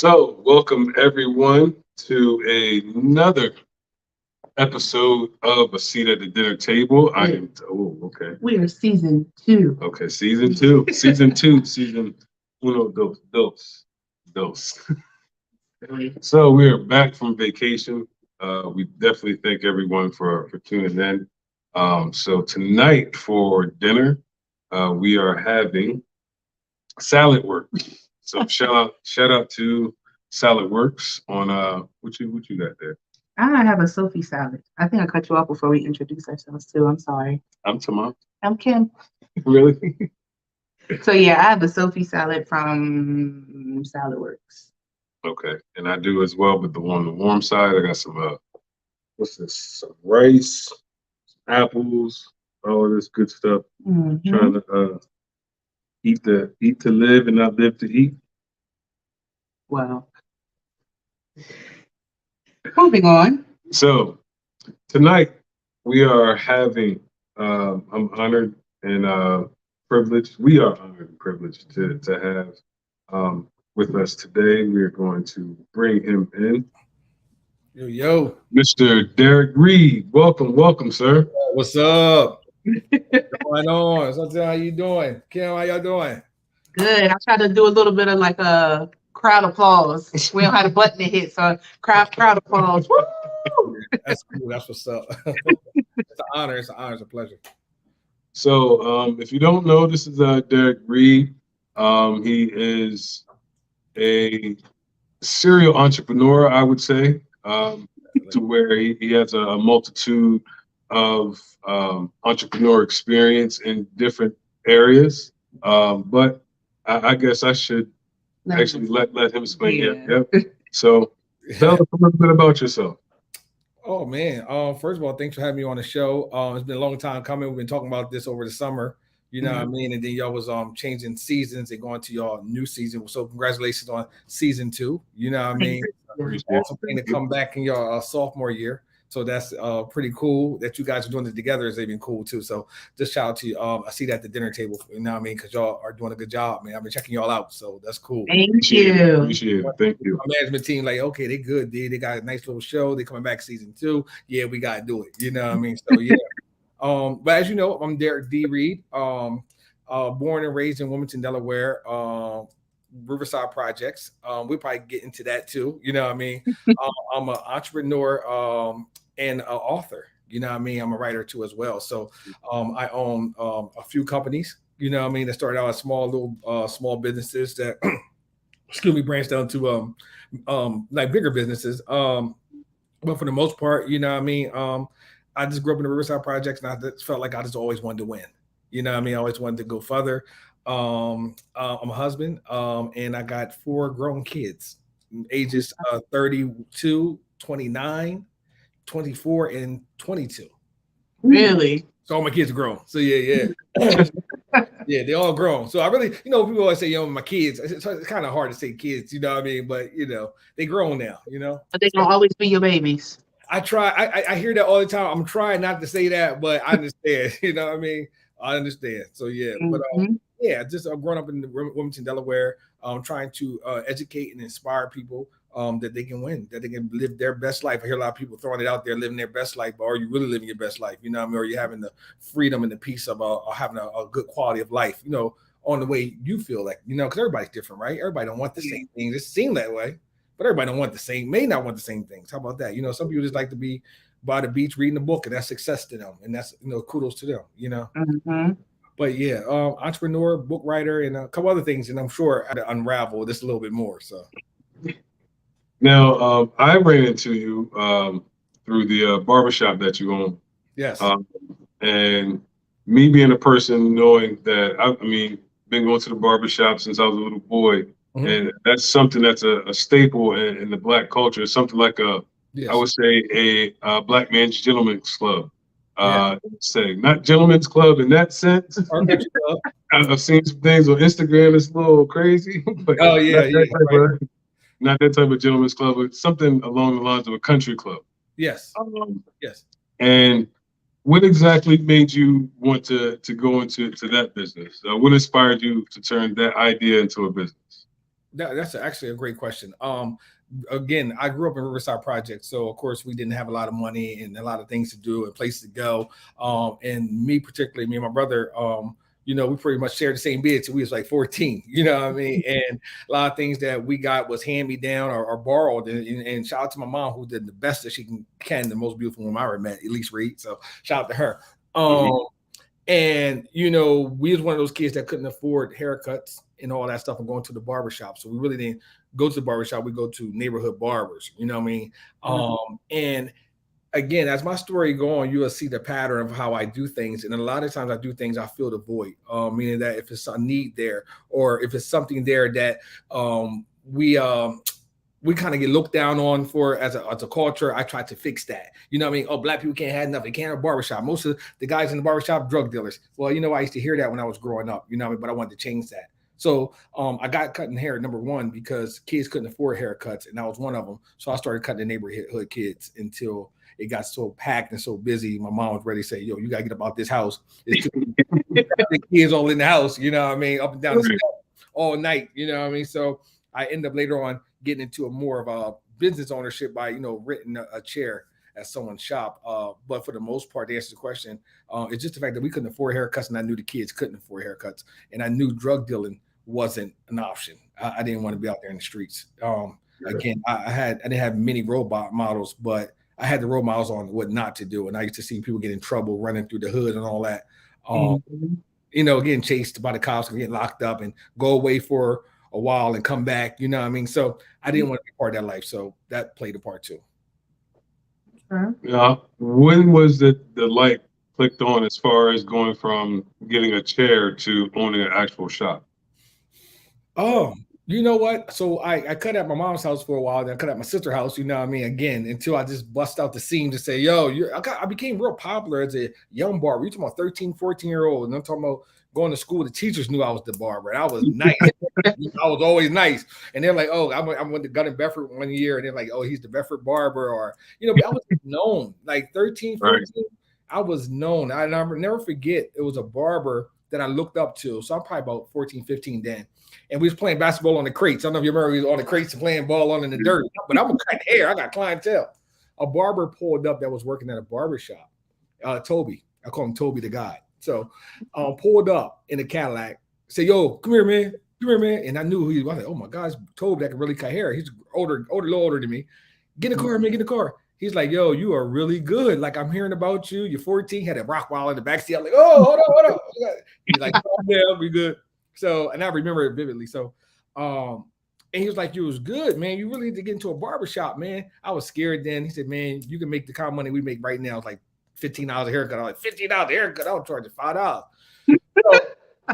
So, welcome everyone to another episode of A Seat at the Dinner Table. Okay. We are season 2. Okay, season two. Season two, season uno, dos. So, we are back from vacation. We definitely thank everyone for tuning in. So, tonight for dinner, we are having salad work. So shout out to Salad Works on what you got there. I have a Sophie salad. I think I cut you off before we introduced ourselves too. I'm sorry. I'm Tamar. I'm Kim. Really? So yeah, I have a Sophie salad from Salad Works. Okay. And I do as well, but on the warm side, I got some what's this? Some rice, apples, all of this good stuff. Trying to eat to live and not live to eat. Wow. Moving on. So tonight we are having I'm honored and privileged. We are honored and privileged to have with us today. We are going to bring him in. Yo, Mr. Derrick Reed. Welcome, sir. what's up? What's going on? So how you doing? Kim, how y'all doing? Good. I try to do a little bit of like a crowd applause. We don't have a button to hit, so crowd applause. Woo! That's cool. That's what's up. It's an honor. It's a pleasure. So if you don't know, this is Derrick Reed. He is a serial entrepreneur, I would say, to where he has a multitude of entrepreneur experience in different areas. But I guess I should actually let him explain. Yeah. Yep. So tell us a little bit about yourself. Oh man. First of all, thanks for having me on the show. It's been a long time coming. We've been talking about this over the summer. You know what I mean? And then y'all was changing seasons and going to y'all new season. So congratulations on season 2. You know what I mean? Also planning to come back in your sophomore year. So that's pretty cool that you guys are doing it together. Is even cool too. So just shout out to you. I see that at the dinner table. You know what I mean? Because y'all are doing a good job, man. I've been checking y'all out. So that's cool. Thank you. Appreciate it. Thank you. My management team, like, okay, they good, dude. They got a nice little show. They coming back season 2. Yeah, we gotta do it. You know what I mean? So yeah. But as you know, I'm Derrick D. Reed. Born and raised in Wilmington, Delaware. Riverside Projects. We'll probably get into that too. You know what I mean? I'm an entrepreneur and an author. You know what I mean? I'm a writer too as well. So I own a few companies. You know what I mean? That started out as small businesses that excuse me, branched down to like bigger businesses. But for the most part, you know what I mean? I just grew up in the Riverside Projects, and I just felt like I just always wanted to win. You know what I mean? I always wanted to go further. I'm a husband, and I got 4 grown kids, ages 32, 29, 24, and 22. Really? So all my kids are grown. So yeah. Yeah, they all grown. So I really, people always say, my kids. It's kind of hard to say kids, you know what I mean? But they grown now, But they don't always be your babies. I try. I hear that all the time. I'm trying not to say that, but I understand. You know what I mean? I understand. So yeah, but yeah, just I'm growing up in Wilmington, Delaware. Trying to educate and inspire people that they can win, that they can live their best life. I hear a lot of people throwing it out there, living their best life, but are you really living your best life? You know what I mean? Or are you having the freedom and the peace of having a good quality of life, on the way you feel like, because everybody's different, right? Everybody don't want the same things. It seems that way, but everybody don't want the same, may not want the same things. How about that? Some people just like to be by the beach reading a book, and that's success to them. And that's, kudos to them, But yeah, entrepreneur, book writer, and a couple other things, and I'm sure I unravel this a little bit more. So now, I ran into you through the barbershop that you own. yes, and me being a person knowing that been going to the barbershop since I was a little boy, and that's something that's a staple in the Black culture. It's something like I would say a Black man's gentleman's club. Say not gentlemen's club in that sense. I've seen some things on Instagram that's a little crazy, but not that type of gentlemen's club, but something along the lines of a country club. Yes. Yes. And what exactly made you want to go into that business? What inspired you to turn that idea into a business? That's actually a great question. Again, I grew up in Riverside Project, so of course we didn't have a lot of money and a lot of things to do and places to go. And me particularly, me and my brother, we pretty much shared the same bed till we was like 14. You know what I mean? And a lot of things that we got was hand me down or borrowed. And shout out to my mom who did the best that she can, the most beautiful woman I ever met, Elise Reed. So shout out to her. And we was one of those kids that couldn't afford haircuts and all that stuff and going to the barbershop. So we really didn't go to the barbershop. We go to neighborhood barbers, you know what I mean? And again, as my story go on, you will see the pattern of how I do things. And a lot of times I do things, I feel the void, meaning that if it's a need there, or if it's something there that we kind of get looked down on for as a culture, I try to fix that. You know what I mean? Oh, black people can't have nothing. They can't have a barbershop. Most of the guys in the barbershop, drug dealers. Well, I used to hear that when I was growing up, you know what I mean? But I wanted to change that. So I got cutting hair, number one, because kids couldn't afford haircuts, and I was one of them. So I started cutting the neighborhood kids until it got so packed and so busy. My mom was ready to say, yo, you got to get up out this house. It's too many kids all in the house, you know what I mean? Up and down the steps all night, you know what I mean? So I end up later on getting into a more of a business ownership by, renting a chair at someone's shop. But for the most part, to answer the question, it's just the fact that we couldn't afford haircuts, and I knew the kids couldn't afford haircuts, and I knew drug dealing wasn't an option. I didn't want to be out there in the streets. Again, I didn't have many role models, but I had the role models on what not to do. And I used to see people get in trouble running through the hood and all that. Getting chased by the cops and getting locked up and go away for a while and come back, you know what I mean? So I didn't want to be part of that life. So that played a part too. Yeah. When was the light clicked on as far as going from getting a chair to owning an actual shop? Oh, you know what? So I cut at my mom's house for a while, then I cut at my sister's house, you know what I mean? Again, until I just bust out the seam to say, yo, I became real popular as a young barber. You're talking about 13, 14-year-old. And I'm talking about going to school. The teachers knew I was the barber. And I was nice. I was always nice. And they're like, oh, I went to Gun and Bedford one year. And they're like, oh, he's the Bedford barber. Or, but I was known. Like 13, 14, right. I was known. I never forget. It was a barber that I looked up to. So I'm probably about 14, 15 then. And we was playing basketball on the crates. I don't know if you remember, we was on the crates and playing ball on in the dirt. But I'm cutting hair. I got clientele. A barber pulled up that was working at a barber shop. Toby. I call him Toby the guy. So pulled up in a Cadillac. Said, yo, come here, man. Come here, man. And I knew who he was. I was like, oh my gosh, Toby that can really cut hair. He's a little older than me. Get in the car, man. Get in the car. He's like, yo, you are really good. Like, I'm hearing about you. You're 14. Had a rock wall in the backseat. I'm like, oh, hold on. He's like, oh, yeah, we good. So, and I remember it vividly. So, and he was like, you was good, man. You really need to get into a barbershop, man. I was scared then. He said, man, you can make the kind of money we make right now. It's like $15 a haircut. I was like, $15 a haircut. I was charging $5.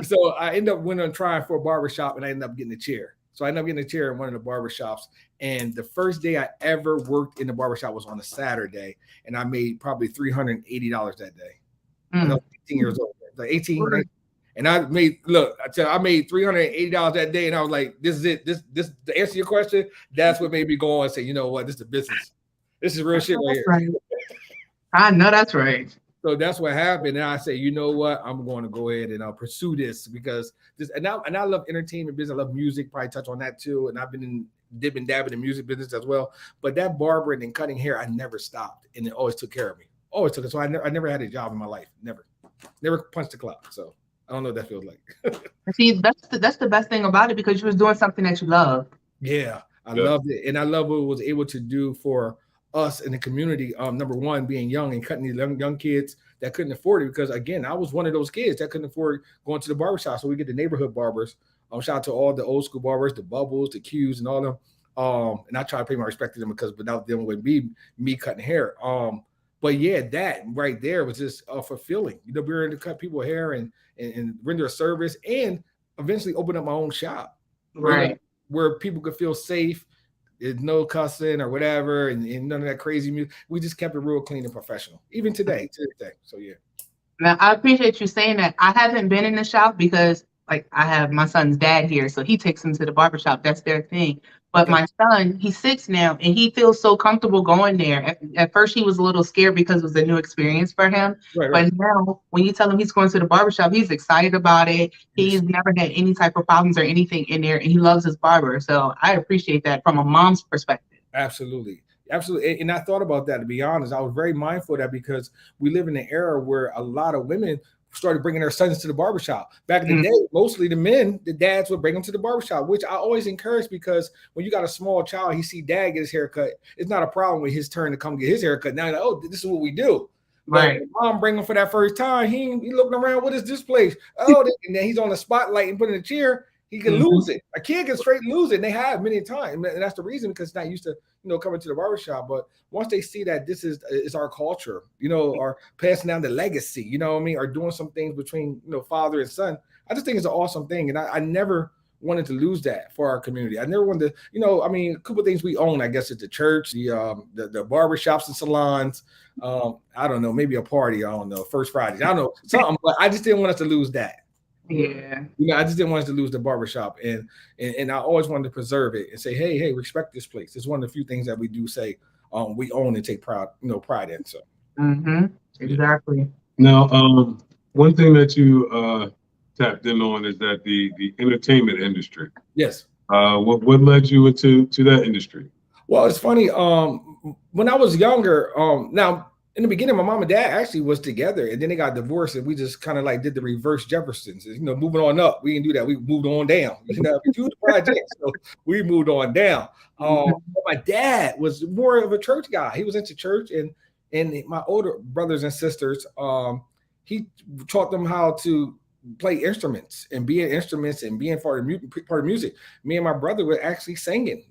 So I ended up went on trying for a barbershop, and I ended up getting a chair. So I ended up getting a chair in one of the barbershops. And the first day I ever worked in the barbershop was on a Saturday. And I made probably $380 that day. I was 18 years old. Like 18, 19. And I made $380 that day, and I was like, "This is it. This to answer your question. That's what made me go on and say, you know what? This is a business. This is real shit right here." Right. I know that's right. So that's what happened, and I say, you know what? I'm going to go ahead and pursue this because this. And I love entertainment business. I love music. Probably touch on that too. And I've been dipping dabbing in music business as well. But that barbering and cutting hair, I never stopped, and it always took care of me. Always took it. So I never had a job in my life. Never punched the clock. So. I don't know what that feels like. See, that's the best thing about it because you was doing something that you love. Yeah, I loved it. And I love what it was able to do for us in the community. Number one, being young and cutting these young kids that couldn't afford it. Because again, I was one of those kids that couldn't afford going to the barbershop. So we get the neighborhood barbers. Shout out to all the old school barbers, the Bubbles, the Qs, and all them. And I try to pay my respect to them because without them would be me cutting hair. But yeah, that right there was just fulfilling. We were able to cut people's hair and render a service and eventually open up my own shop. Right. Where people could feel safe. There's no cussing or whatever and none of that crazy music. We just kept it real clean and professional, even today. So yeah. Now, I appreciate you saying that. I haven't been in the shop because like I have my son's dad here, so he takes him to the barbershop. That's their thing. But Okay. my son, he's 6 now, and he feels so comfortable going there. At first, he was a little scared because it was a new experience for him. Right, But now, when you tell him he's going to the barbershop, he's excited about it. He's never had any type of problems or anything in there, and he loves his barber. So I appreciate that from a mom's perspective. Absolutely. Absolutely. And I thought about that, to be honest. I was very mindful of that because we live in an era where a lot of women started bringing their sons to the barbershop. Back in the day, mostly the men, the dads would bring them to the barbershop, which I always encourage because when you got a small child, he see dad get his haircut. It's not a problem with his turn to come get his haircut. Now, like, oh, this is what we do. But mom bring him for that first time. He looking around, what is this place? Oh, and then he's on the spotlight and put in a chair. He can lose it. A kid can straight lose it. And they have many times. And that's the reason, because it's not used to, coming to the barbershop. But once they see that this is our culture, or passing down the legacy, you know what I mean, or doing some things between, father and son, I just think it's an awesome thing. And I never wanted to lose that for our community. I never wanted to, a couple of things we own, I guess, at the church, the barbershops and salons. I don't know, maybe a party. I don't know, First Fridays. I don't know, something, but I just didn't want us to lose that. Yeah. I just didn't want us to lose the barbershop. And I always wanted to preserve it and say, hey, respect this place. It's one of the few things that we do say we own and take pride in. So exactly. Now, one thing that you tapped in on is that the entertainment industry. Yes. What led you into that industry? Well, it's funny. When I was younger, now in the beginning, my mom and dad actually was together, and then they got divorced, and we just kind of like did the reverse Jeffersons, moving on up. We didn't do that. We moved on down. We do the project, so we moved on down. My dad was more of a church guy. He was into church, and my older brothers and sisters, he taught them how to play instruments and be in instruments and being part of music. Me and my brother were actually singing,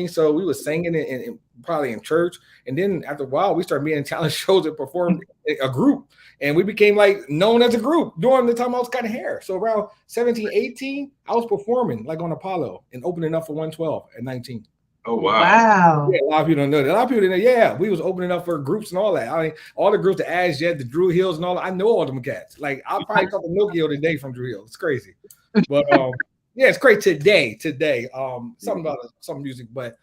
so we were singing and probably in church, and then after a while we started being in talent shows and performed a group, and we became like known as a group during the time I was cutting hair. So around 17, 18, I was performing like on Apollo and opening up for 112 at 19. Oh, wow. Wow. Yeah, a lot of people don't know that. A lot of people didn't know. Yeah, we was opening up for groups and all that. I mean, all the groups, the Azjet, the Drew Hills and all that. I know all them cats. Like, I'll probably talk to Nokia today from Drew Hill. It's crazy. But yeah, it's great today. Something about some music, but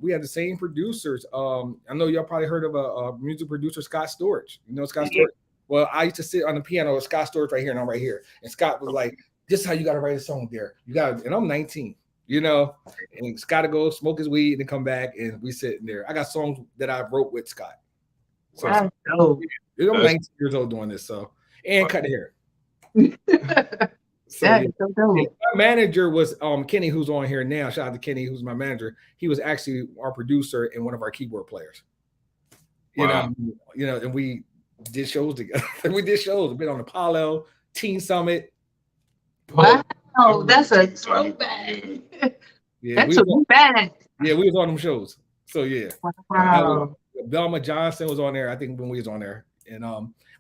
we had the same producers. I know y'all probably heard of a music producer, Scott Storch. You know Scott Storch? Well, I used to sit on the piano with Scott Storch right here, and I'm right here. And Scott was like, this is how you gotta write a song there. You gotta, and I'm 19. And Scott to go smoke his weed and then come back, and we sitting there. I got songs that I wrote with Scott. So I'm 19 years old doing this, and cut hair. My manager was Kenny, who's on here now. Shout out to Kenny, who's my manager. He was actually our producer and one of our keyboard players. And we did shows together. We've been on Apollo, Teen Summit. Wow. Oh, that's a throwback. Yeah, that's we was on them shows. So yeah. Wow. Velma Johnson was on there, I think, when we was on there. And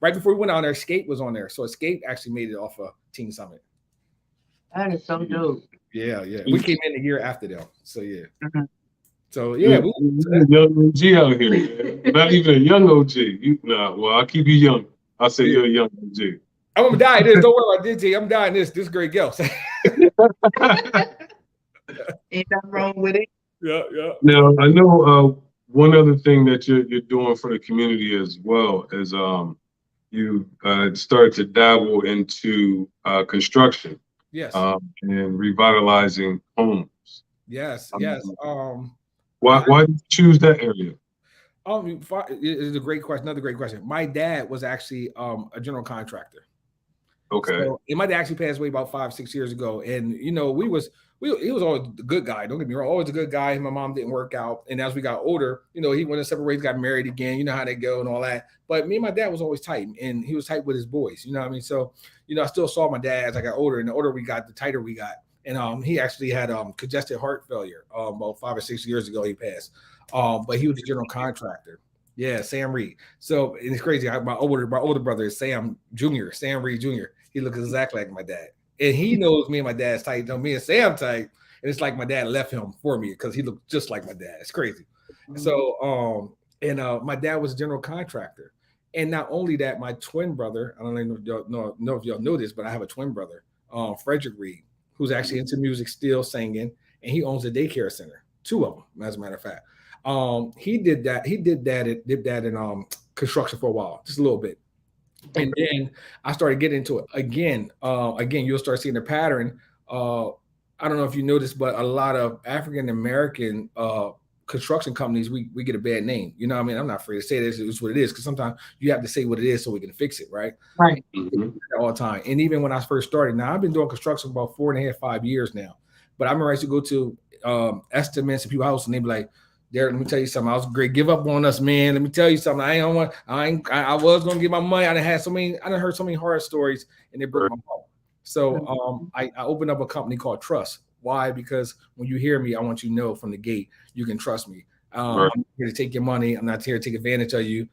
right before we went on there, Escape was on there. So Escape actually made it off of Teen Summit. That is so dope. Yeah. We came in a year after them. So yeah. So yeah, young OG out here. Not even a young OG. Well, I'll keep you young. I'll say you're a young OG. I'm gonna die this. Don't worry about this. I'm dying this. This great girl. Ain't nothing wrong with it. Yeah. Now I know one other thing that you're doing for the community as well is you started to dabble into construction. Yes. And revitalizing homes. Yes. Why did you choose that area? It's a great question. Another great question. My dad was actually a general contractor. Okay. So, and my dad actually passed away about 5-6 years ago. And he was always a good guy. Don't get me wrong, always a good guy. My mom didn't work out. And as we got older, he went in separate ways, got married again. You know how they go and all that. But me and my dad was always tight, and he was tight with his boys. You know what I mean? So, I still saw my dad as I got older, and the older we got, the tighter we got. And he actually had congestive heart failure about 5 or 6 years ago. He passed. But he was a general contractor. Yeah, Sam Reed. So and it's crazy. My older brother is Sam Reed Jr. He looks exactly like my dad. And he knows me and my dad's tight. Me and Sam tight. And it's like my dad left him for me because he looked just like my dad. It's crazy. So my dad was a general contractor. And not only that, my twin brother, I don't know if y'all know this, but I have a twin brother. Frederick Reed, who's actually into music, still singing, and he owns a daycare center, 2 of them, as a matter of fact. He did that. He did that in construction for a while, just a little bit. And then I started getting into it again. Again, you'll start seeing the pattern. I don't know if you noticed, but a lot of African American construction companies, we get a bad name. You know what I mean? I'm not afraid to say this. It's what it is, because sometimes you have to say what it is so we can fix it, right? Right. All the time. And even when I first started, now I've been doing construction for about 4.5, 5 years now. But I remember I used to go to estimates and people's house, and they'd be like, Derrick, let me tell you something. I was great. Give up on us, man. Let me tell you something. I was gonna get my money. I done heard so many horror stories, and they broke my heart. So I opened up a company called Trust. Why? Because when you hear me, I want you to know from the gate you can trust me. I'm here to take your money. I'm not here to take advantage of you.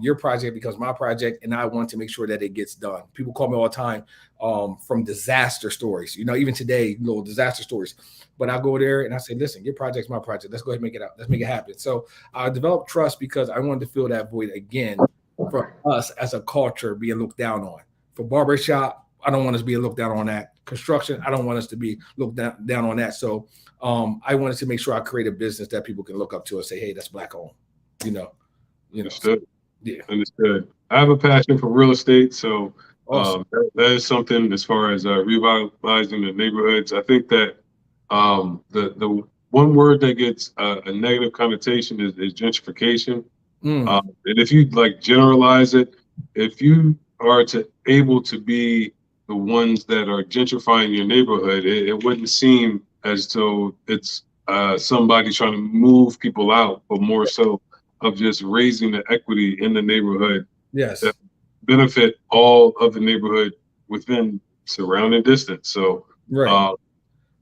Your project becomes my project, and I want to make sure that it gets done. People call me all the time from disaster stories. You know, even today, little disaster stories. But I go there and I say, listen, your project's my project. Let's go ahead and make it out. Let's make it happen. So I developed Trust because I wanted to fill that void again for us as a culture being looked down on. For barbershop, I don't want us being looked down on that. Construction, I don't want us to be looked down on that. So I wanted to make sure I create a business that people can look up to and say, hey, that's Black owned. Understood. Yeah. Understood. I have a passion for real estate, so awesome. That is something as far as revitalizing the neighborhoods. I think that the one word that gets a negative connotation is gentrification. And if you like generalize it, if you are able to be the ones that are gentrifying your neighborhood, it wouldn't seem as though it's somebody trying to move people out, but more so of just raising the equity in the neighborhood. Yes. That benefit all of the neighborhood within surrounding distance. So, right.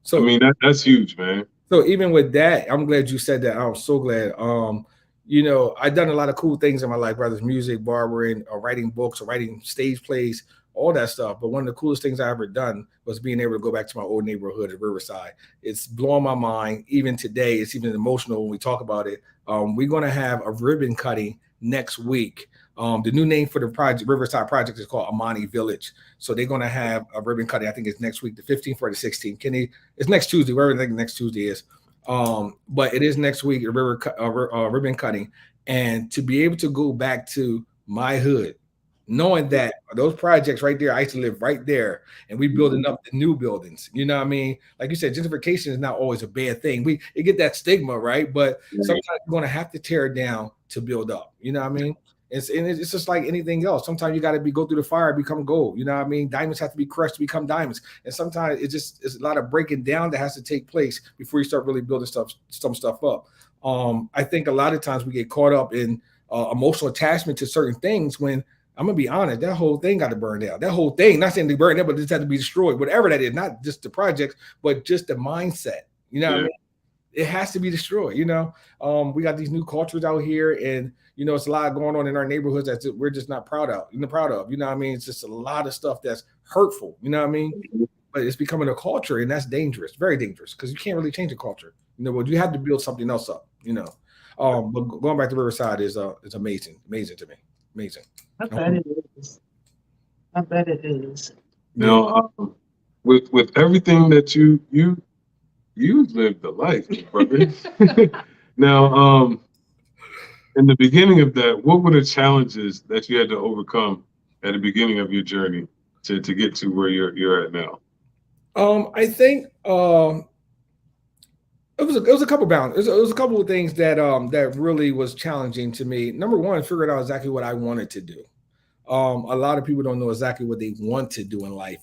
So I mean that's huge, man. So even with that, I'm glad you said that. I'm so glad. I've done a lot of cool things in my life, whether it's music, barbering, or writing books, or writing stage plays, all that stuff. But one of the coolest things I ever done was being able to go back to my old neighborhood at Riverside. It's blowing my mind. Even today, it's even emotional when we talk about it. We're going to have a ribbon cutting next week. The new name for the project, Riverside Project, is called Amani Village. So they're going to have a ribbon cutting. I think it's next week, the 15th or the 16th. It's next Tuesday, wherever I think next Tuesday is. But it is next week, a ribbon cutting. And to be able to go back to my hood, knowing that those projects right there, I used to live right there, and we building up the new buildings. You know what I mean? Like you said, gentrification is not always a bad thing. It get that stigma, right? But sometimes you're going to have to tear it down to build up. You know what I mean? It's just like anything else. Sometimes you got to go through the fire, become gold. You know what I mean? Diamonds have to be crushed to become diamonds. And sometimes it's a lot of breaking down that has to take place before you start really building some stuff up. I think a lot of times we get caught up in emotional attachment to certain things when, I'm gonna be honest, that whole thing got to burn down. That whole thing, not saying they burn down, but it just had to be destroyed. Whatever that is, not just the projects, but just the mindset. You know what I mean? It has to be destroyed. You know, we got these new cultures out here, and it's a lot going on in our neighborhoods that we're just not proud of. You know what I mean? It's just a lot of stuff that's hurtful. You know what I mean? But it's becoming a culture, and that's dangerous, very dangerous, because you can't really change a culture. But you have to build something else up. But going back to Riverside is amazing to me. Amazing. I bet it is. I bet it is. Now, with everything that you lived the life, brother. Now, in the beginning of that, what were the challenges that you had to overcome at the beginning of your journey to get to where you're at now? I think it was a couple boundaries. It was a couple of things that really was challenging to me. Number one, figuring out exactly what I wanted to do. A lot of people don't know exactly what they want to do in life,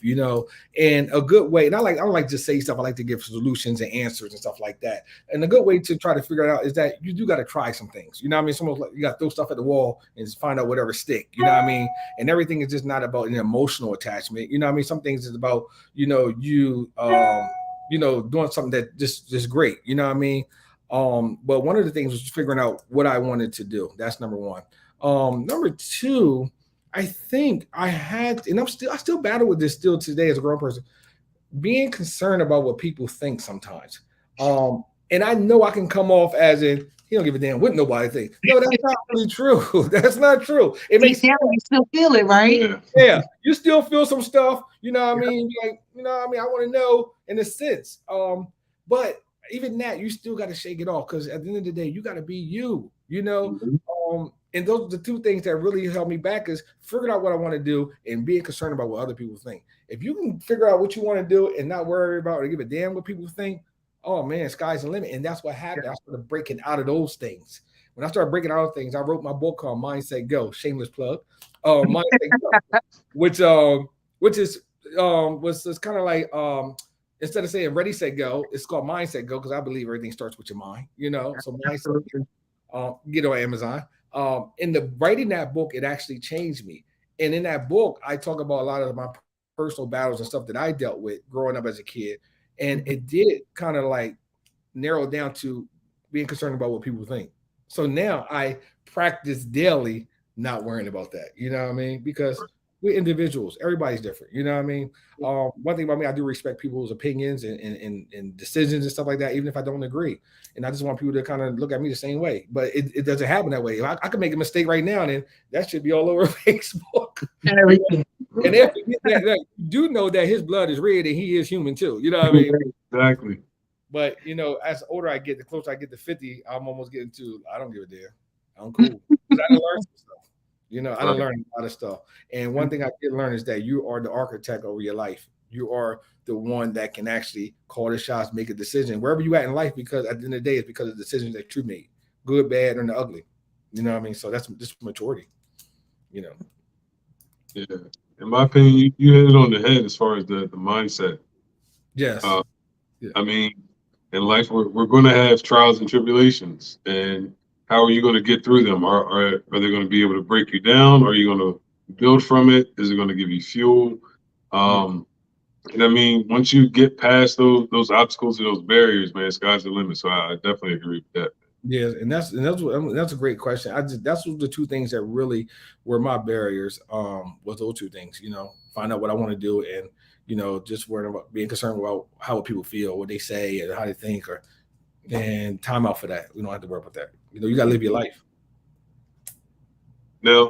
and a good way. And I don't like to say stuff. I like to give solutions and answers and stuff like that. And a good way to try to figure it out is that you do got to try some things. You know what I mean? Some like you got to throw stuff at the wall and just find out whatever stick. You know what I mean? And everything is just not about an emotional attachment. You know what I mean? Some things is about doing something that just great. You know what I mean? But one of the things was figuring out what I wanted to do. That's number one. Number two, I think I had, and I still battle with this still today as a grown person, being concerned about what people think sometimes. And I know I can come off as in, he don't give a damn what nobody thinks. No, that's not really true. That's not true. It makes Deep down, you still feel it, right? yeah, you still feel some stuff, you know what I mean? Like, you know what I mean? I want to know in a sense. But even that, you still got to shake it off because at the end of the day, you got to be you, you know. And those are the two things that really held me back is figuring out what I want to do and being concerned about what other people think. If you can figure out what you want to do and not worry about or give a damn what people think, oh man, sky's the limit. And that's what happened. I started breaking out of those things. When I started breaking out of things, I wrote my book called Mindset Go, shameless plug. Mindset Go, which is was kind of like instead of saying ready, set, go, it's called Mindset Go because I believe everything starts with your mind, you know. So mindset, get on Amazon. In the writing that book, it actually changed me. And in that book, I talk about a lot of my personal battles and stuff that I dealt with growing up as a kid. And it did kind of like narrow down to being concerned about what people think. So now I practice daily, not worrying about that. You know what I mean? Because we're individuals. Everybody's different. You know what I mean? One thing about me, I do respect people's opinions and decisions and stuff like that, even if I don't agree. And I just want people to kind of look at me the same way. But it doesn't happen that way. I could make a mistake right now, and that should be all over Facebook. Everything. And if you do know that his blood is red and he is human too. You know what I mean? Exactly. But you know, as the older I get, the closer I get to 50, I'm almost getting to I don't give a damn. I'm cool. I done learned some stuff. You know, I done learned a lot of stuff. And one thing I did learn is that you are the architect over your life. You are the one that can actually call the shots, make a decision wherever you at in life, because at the end of the day, it's because of the decisions that you made, good, bad, or the ugly. You know what I mean? So that's just maturity, you know. Yeah. In my opinion, you hit it on the head as far as the mindset. Yes. I mean, in life, we're going to have trials and tribulations. And how are you going to get through them? Are they going to be able to break you down? Are you going to build from it? Is it going to give you fuel? And I mean, once you get past those obstacles and those barriers, man, sky's the limit. So I definitely agree with that. Yeah, and that's a great question. That's the two things that really were my barriers. Was those two things, you know, find out what I want to do, and you know, just worrying about being concerned about how people feel, what they say, and how they think, and time out for that. We don't have to worry about that. You know, you gotta live your life. Now,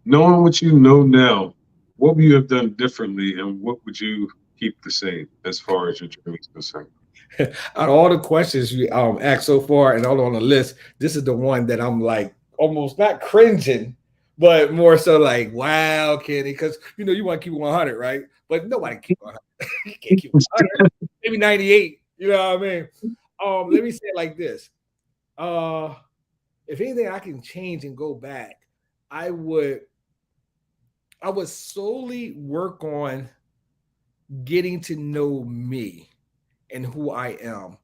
knowing what you know now, what would you have done differently, and what would you keep the same as far as your journey is concerned? Out of all the questions you asked so far and all on the list, this is the one that I'm like almost not cringing, but more so like, wow, Kenny, because you know you want to keep 100, right? But nobody can keep 100. You can't keep 100. Maybe 98. You know what I mean? Let me say it like this. If anything I can change and go back, I would solely work on getting to know me and who I am.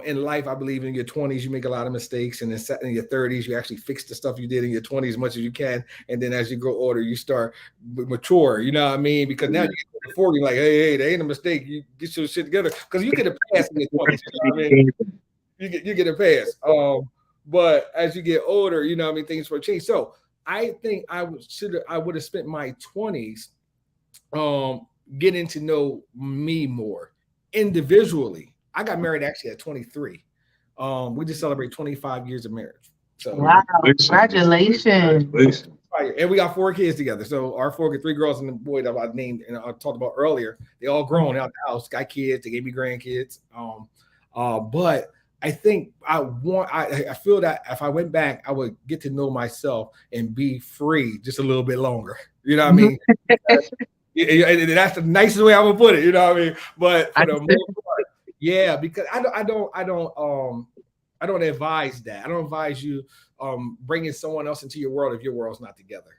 In life, I believe in your 20s, you make a lot of mistakes. And in your 30s, you actually fix the stuff you did in your 20s as much as you can. And then as you grow older, you start mature. You know what I mean? Because now you get to 40, like, hey, there ain't a mistake. You get your shit together. Because you get a pass in your 20s. You know what I mean? You get a pass. But as you get older, you know what I mean, things will change. So I think I would have spent my 20s getting to know me more individually. I got married actually at 23. We just celebrate 25 years of marriage. So wow, congratulations. And we got 4 kids together. So our 3 girls and the boy that I named and I talked about earlier, they all grown out the house, got kids, they gave me grandkids. But I think I feel that if I went back, I would get to know myself and be free just a little bit longer. You know what I mean? That's the nicest way I would put it. You know what I mean? But for the most part, yeah, because I don't advise that. I don't advise you bringing someone else into your world if your world's not together.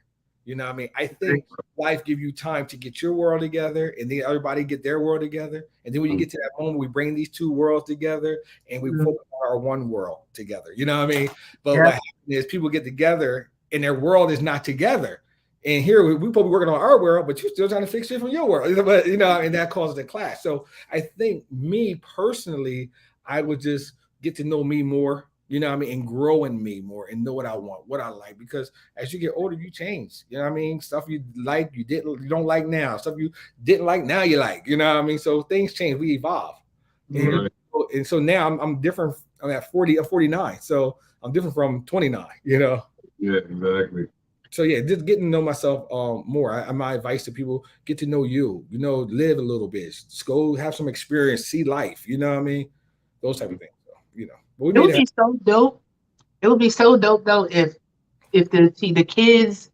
You know what I mean? I think life give you time to get your world together, and then everybody get their world together. And then when you get to that moment, we bring these 2 worlds together, and we focus on our one world together. You know what I mean? But what happens is people get together, and their world is not together. And here we probably working on our world, but you're still trying to fix it from your world. But you know, and that causes a clash. So I think me personally, I would just get to know me more. You know what I mean? And grow in me more and know what I want, what I like. Because as you get older, you change. You know what I mean? Stuff you like, you don't like now. Stuff you didn't like, now you like. You know what I mean? So things change. We evolve. And and so now I'm different. I'm at 40, I'm 49, so I'm different from 29. You know. Yeah, exactly. So yeah, just getting to know myself more. My advice to people: get to know you. You know, live a little bit. Just go have some experience, see life. You know what I mean? Those type of things. So, you know, but we It need would to be so dope. It would be so dope though if the kids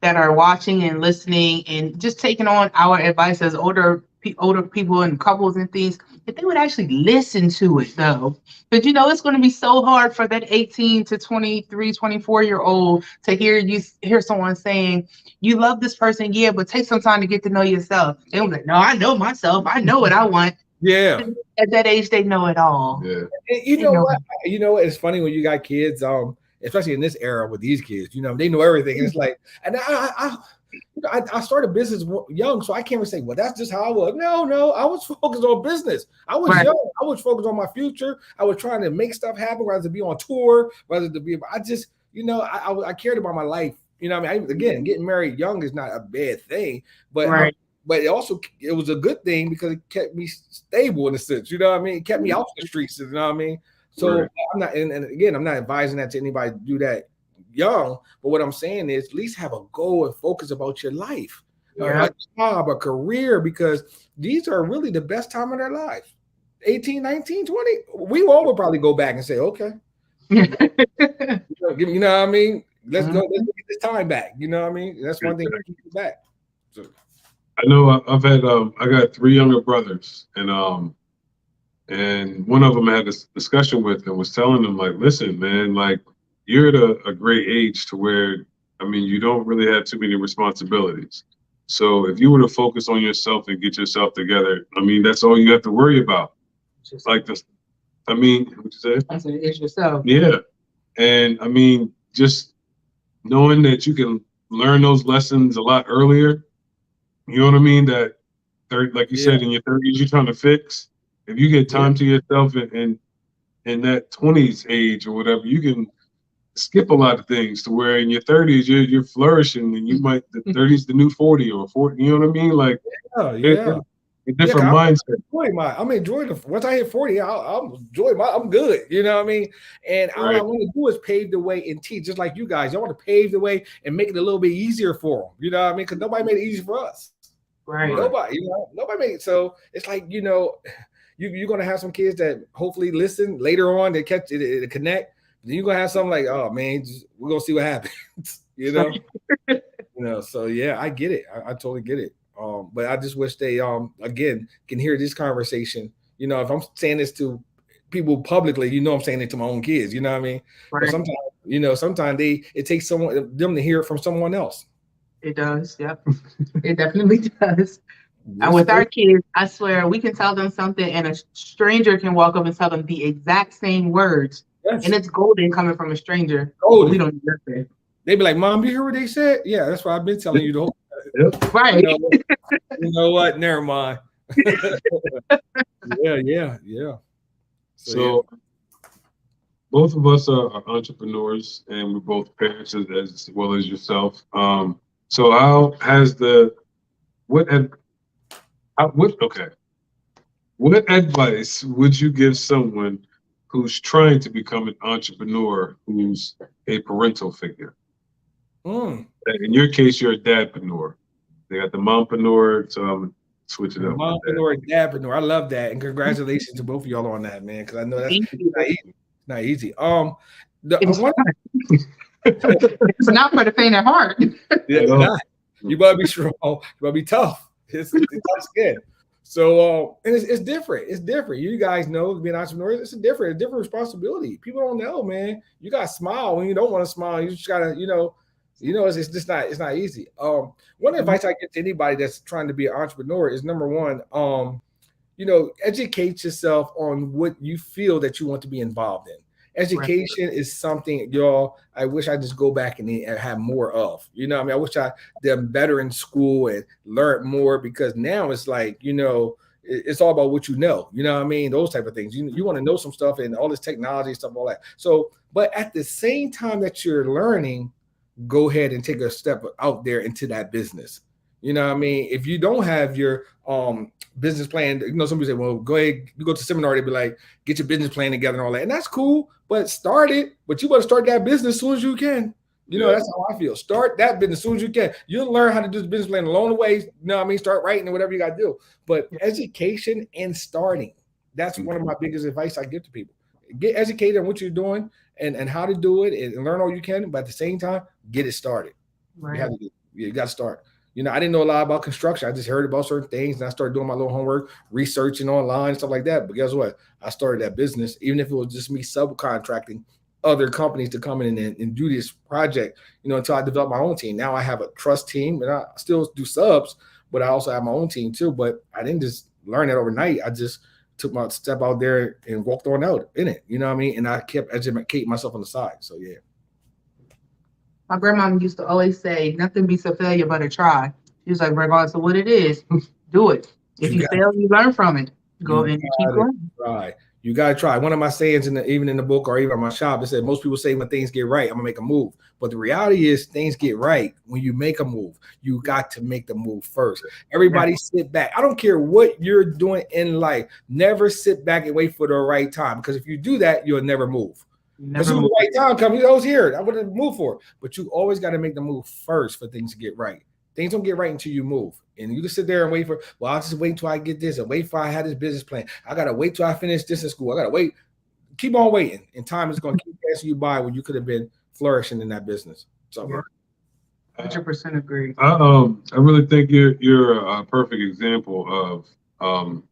that are watching and listening and just taking on our advice as older people and couples and things, if they would actually listen to it though. But it's going to be so hard for that 18 to 23, 24-year-old to hear someone saying, you love this person, yeah, but take some time to get to know yourself. They was like, no, I know myself. I know what I want. yeah. At that age, they know it all. Yeah. And you know what? You know what? It's funny when you got kids, especially in this era with these kids. You know, they know everything. And it's like, and I started business young, so I can't even say, well, that's just how I was. No, I was focused on business. I was young. I was focused on my future. I was trying to make stuff happen, whether to be on tour, whether to be. I just, I cared about my life. You know, I mean, again, getting married young is not a bad thing, but but it was a good thing because it kept me stable in a sense. You know what I mean? It kept me off the streets. You know what I mean? So I'm not, and again, I'm not advising that to anybody to do that young, but what I'm saying is at least have a goal and focus about your life, a job, a career, because these are really the best time of their life. 18, 19, 20. We all will probably go back and say, okay. You know what I mean? Let's go, let's get this time back. You know what I mean? That's one thing to keep it back. So I know I've had I got 3 younger brothers, and one of them I had this discussion with and was telling them, like, listen, man, like, you're at a great age to where, I mean, you don't really have too many responsibilities. So if you were to focus on yourself and get yourself together, I mean, that's all you have to worry about. Like this, I mean, what you say? That's what it is yourself. Yeah. And I mean, just knowing that you can learn those lessons a lot earlier, you know what I mean? That like you said, in your 30s, you're trying to fix. If you get time to yourself in that 20s age or whatever, you can skip a lot of things to where in your 30s you're flourishing, and you might, the 30s the new 40 or 40. You know what I mean? Like, a different mindset. I'm enjoying it. Once I hit 40, I'll enjoy I'm good. You know what I mean? And all I want to do is pave the way and teach, just like you guys. I want to pave the way and make it a little bit easier for them. You know what I mean? Because nobody made it easy for us. Right. Nobody made it. So it's like, you're going to have some kids that hopefully listen later on, they catch it, connect. Then you're going to have something like, oh man, we're going to see what happens. So yeah, I get it. I totally get it. But I just wish they again can hear this conversation. If I'm saying this to people publicly, I'm saying it to my own kids. You know what I mean? But sometimes it takes them to hear it from someone else. It does. Yep. It definitely does. And with our kids, I swear we can tell them something, and a stranger can walk up and tell them the exact same words, and it's golden coming from a stranger. Golden. We don't do that. They be like, "Mom, you hear what they said?" Yeah, that's what I've been telling you the whole time. Right. You know what? Never mind. Yeah. So both of us are entrepreneurs, and we're both parents as well as yourself. So how has what advice would you give someone who's trying to become an entrepreneur, who's a parental figure? In your case, you're a dadpreneur. They got the mompreneur, so I'm switching up. Mompreneur, dadpreneur. I love that, and congratulations to both of y'all on that, man. Because I know that's not easy. It's not for the faint of heart. It's not. You better be strong. You better be tough. It's tough skin. So, and it's different. It's different. You guys know, being entrepreneurs, it's a different responsibility. People don't know, man. You got to smile when you don't want to smile. You just got to, it's just not, it's not easy. One advice I give to anybody that's trying to be an entrepreneur is, number one, educate yourself on what you feel that you want to be involved in. Education is something, y'all, I wish I just go back and have more of. I wish I did better in school and learned more, because now it's like, it's all about what you know. You know what I mean? Those type of things. You want to know some stuff and all this technology stuff, all that. So, but at the same time that you're learning, go ahead and take a step out there into that business. You know what I mean? If you don't have your business plan, somebody say, well, go ahead, you go to seminar, they be like, get your business plan together and all that. And that's cool, but start it. But you better start that business as soon as you can. That's how I feel. Start that business as soon as you can. You'll learn how to do the business plan along the way. You know what I mean? Start writing and whatever you got to do. But education and starting, that's one of my biggest advice I give to people. Get educated on what you're doing and how to do it and learn all you can. But at the same time, get it started. Right. You got to start. I didn't know a lot about construction. I just heard about certain things and I started doing my little homework, researching online and stuff like that. But guess what? I started that business, even if it was just me subcontracting other companies to come in and do this project, until I developed my own team. Now I have a trust team and I still do subs, but I also have my own team too. But I didn't just learn it overnight. I just took my step out there and walked on out in it. You know what I mean? And I kept educating myself on the side. So yeah. My grandma used to always say, nothing beats a failure but a try. She was like, regardless of what it is, do it. If you fail, you learn from it. Go and keep going. Right. You got to try. One of my sayings even in the book or even in my shop, it said most people say when things get right, I'm gonna make a move. But the reality is things get right when you make a move. You got to make the move first. Everybody sit back. I don't care what you're doing in life. Never sit back and wait for the right time. Because if you do that, you'll never move. As soon as the right time comes, I was here. I wouldn't move for it. But you always got to make the move first for things to get right. Things don't get right until you move. And you just sit there and wait for, well, I'll just wait until I get this and wait for I have this business plan. I got to wait till I finish this in school. I got to wait. Keep on waiting. And time is going to keep passing you by when you could have been flourishing in that business. So, 100% agree. I really think you're a perfect example of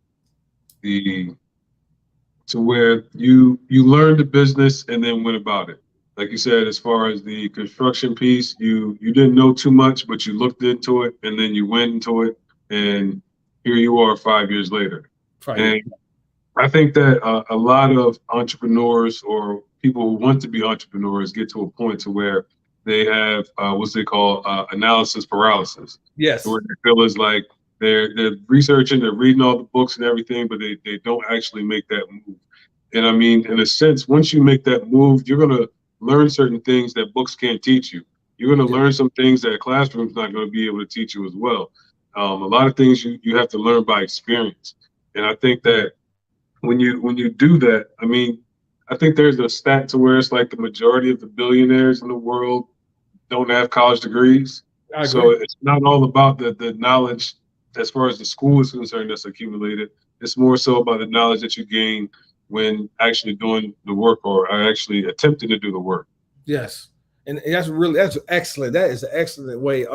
to where you learned the business and then went about it. Like you said, as far as the construction piece, you didn't know too much, but you looked into it and then you went into it, and here you are 5 years later. And I think that a lot of entrepreneurs or people who want to be entrepreneurs get to a point to where they have what's they call analysis paralysis. Yes. Where they feel is like they're researching, they're reading all the books and everything, but they don't actually make that move. And I mean, in a sense, once you make that move, you're gonna learn certain things that books can't teach you. You're going to learn some things that a classroom's not going to be able to teach you as well. A lot of things you have to learn by experience. And I think that when you do that, I mean, I think there's a stat to where it's like the majority of the billionaires in the world don't have college degrees. So it's not all about the knowledge as far as the school is concerned that's accumulated. It's more so about the knowledge that you gain when actually doing the work or actually attempting to do the work. Yes. And that's excellent. That is an excellent way.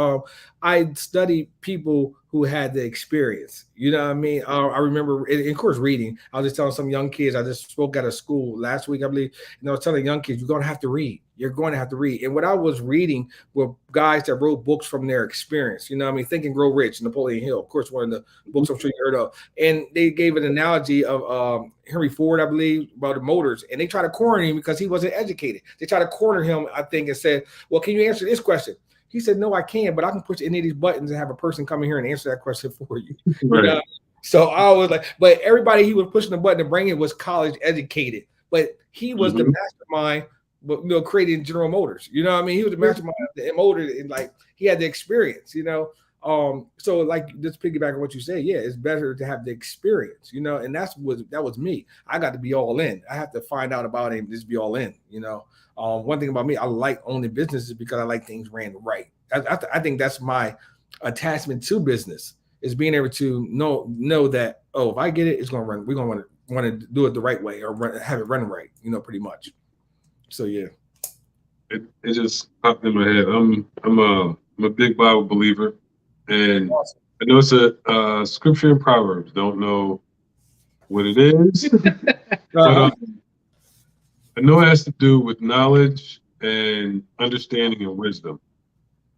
I study people who had the experience. You know what I mean? I remember, of course, reading. I was just telling some young kids. I just spoke at a school last week, I believe. I was telling young kids, you're going to have to read. You're going to have to read. And what I was reading were guys that wrote books from their experience. You know what I mean? Think and Grow Rich, Napoleon Hill, of course, one of the books I'm sure you heard of. And they gave an analogy of Henry Ford, I believe, about the motors. And they tried to corner him because he wasn't educated. They tried to corner him, I think, and said, well, can you answer this question? He said, no, I can, but I can push any of these buttons and have a person come in here and answer that question for you. Right. So I was like, but everybody he was pushing the button to bring in was college educated. But he was the mastermind, but creating General Motors. You know what I mean? He was the mastermind of the motor, and like he had the experience, So like just piggyback on what you said, yeah, it's better to have the experience, and that was me. I got to be all in. I have to find out about it and just be all in, One thing about me, I like owning businesses because I like things ran right. I think that's my attachment to business, is being able to know that, if I get it, it's going to run. We're going to want to do it the right way or have it run right, pretty much. So yeah, it just popped in my head. I'm a big Bible believer, and awesome. I know it's a scripture in Proverbs. Don't know what it is, but I know it has to do with knowledge and understanding and wisdom.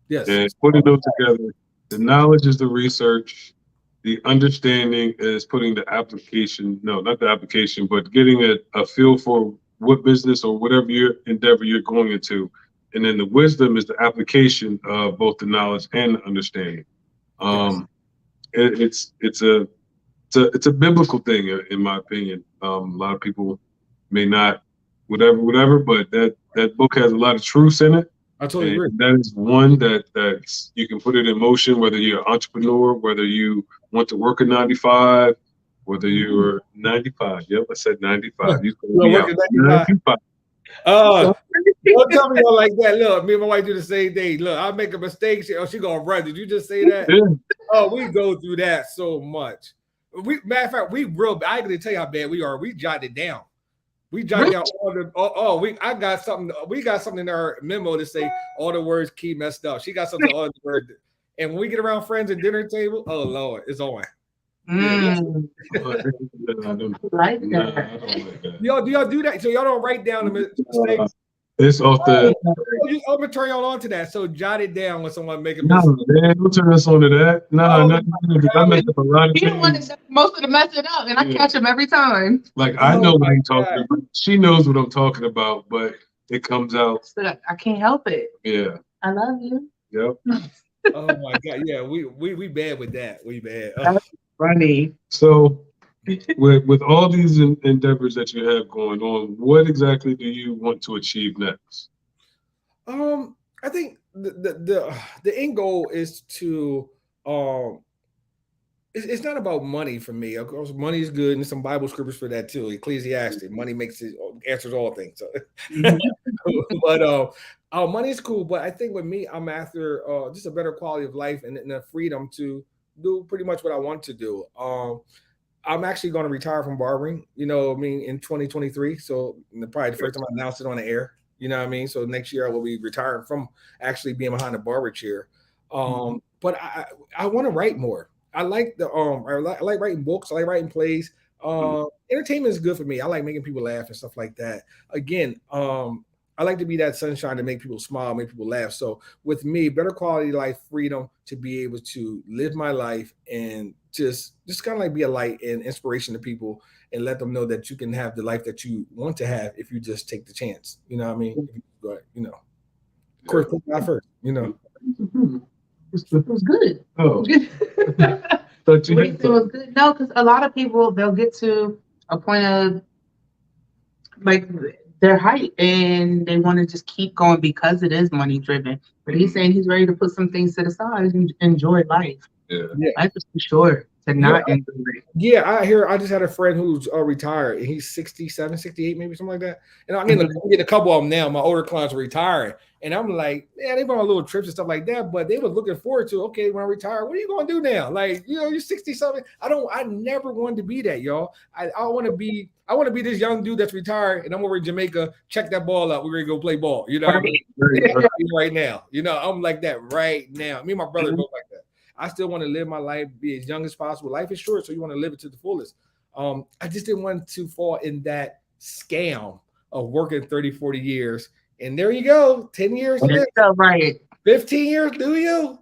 Yes, and putting them together. The knowledge is the research. The understanding is putting the application. No, not the application, but getting a feel for what business or whatever your endeavor you're going into. And then the wisdom is the application of both the knowledge and the understanding. It's a biblical thing, in my opinion. A lot of people may not, whatever, but that book has a lot of truths in it. I totally agree. And that is one that's you can put it in motion, whether you're an entrepreneur, whether you want to work a 9 to 5, whether you're 95. Yep, I said 95. You're going to You're be out working 95. 95. Oh, don't tell me like that. Look, me and my wife do the same thing. Look, I make a mistake. She gonna run. Did you just say that? Yeah. Oh, we go through that so much. Matter of fact, we real. I can tell you how bad we are. We jotted it down. We jotted down all the. I got something. We got something in our memo to say all the words key messed up. She got something all the words. And when we get around friends at dinner table, oh Lord, it's on. Mm. I don't Like nah, I that. don't like that. Do y'all do that? So y'all don't write down the mistakes. It's off the. I'm gonna turn y'all on to that. So jot it down when someone make a No, mistake. man, don't turn us on to that. Nah, Oh, not because I messed up a lot of He don't want things. to most of the mess it up, and I Yeah. catch him every time. Like I know Oh what my I'm talking God. about. She knows what I'm talking about, but it comes out. So I can't help it. Yeah. I love you. Yep. Oh my God. Yeah, we bad with that. We bad. That's funny. So with all these endeavors that you have going on, what exactly do you want to achieve next? I think the end goal is to it's not about money for me. Of course, money is good, and some Bible scriptures for that too. Ecclesiastes, money makes it answers all things. So. But money is cool. But I think with me, I'm after just a better quality of life and the freedom to do pretty much what I want to do. I'm actually going to retire from barbering. You know, I mean, in 2023. So probably the first time I announced it on the air. You know what I mean? So next year I will be retiring from actually being behind a barber chair. But I want to write more. I like I like writing books. I like writing plays. Entertainment is good for me. I like making people laugh and stuff like that. Again, I like to be that sunshine to make people smile, make people laugh. So with me, better quality life, freedom to be able to live my life and just kind of like be a light and inspiration to people and let them know that you can have the life that you want to have if you just take the chance. You know what I mean? But, of course, put God first, It was good. Oh, What you think was good? No, because a lot of people they'll get to a point of like their height and they want to just keep going because it is money driven. But he's saying he's ready to put some things to the side and enjoy life. Yeah. Life is too short to not enjoy it. Yeah, I just had a friend who's retired and he's 67, 68, maybe something like that. And I'm getting a couple of them now. My older clients are retiring. And I'm like, man, they went on little trips and stuff like that, but they were looking forward to, okay, when I retire, what are you going to do now? Like, you're 60 something. I never wanted to be that, y'all. I want to be this young dude that's retired and I'm over in Jamaica, check that ball out. We're going to go play ball. You know what I mean? Right now. I'm like that right now. Me and my brother both like that. I still want to live my life, be as young as possible. Life is short, so you want to live it to the fullest. I just didn't want to fall in that scam of working 30, 40 years. And there you go, 10 years. Right. 15 years, do you?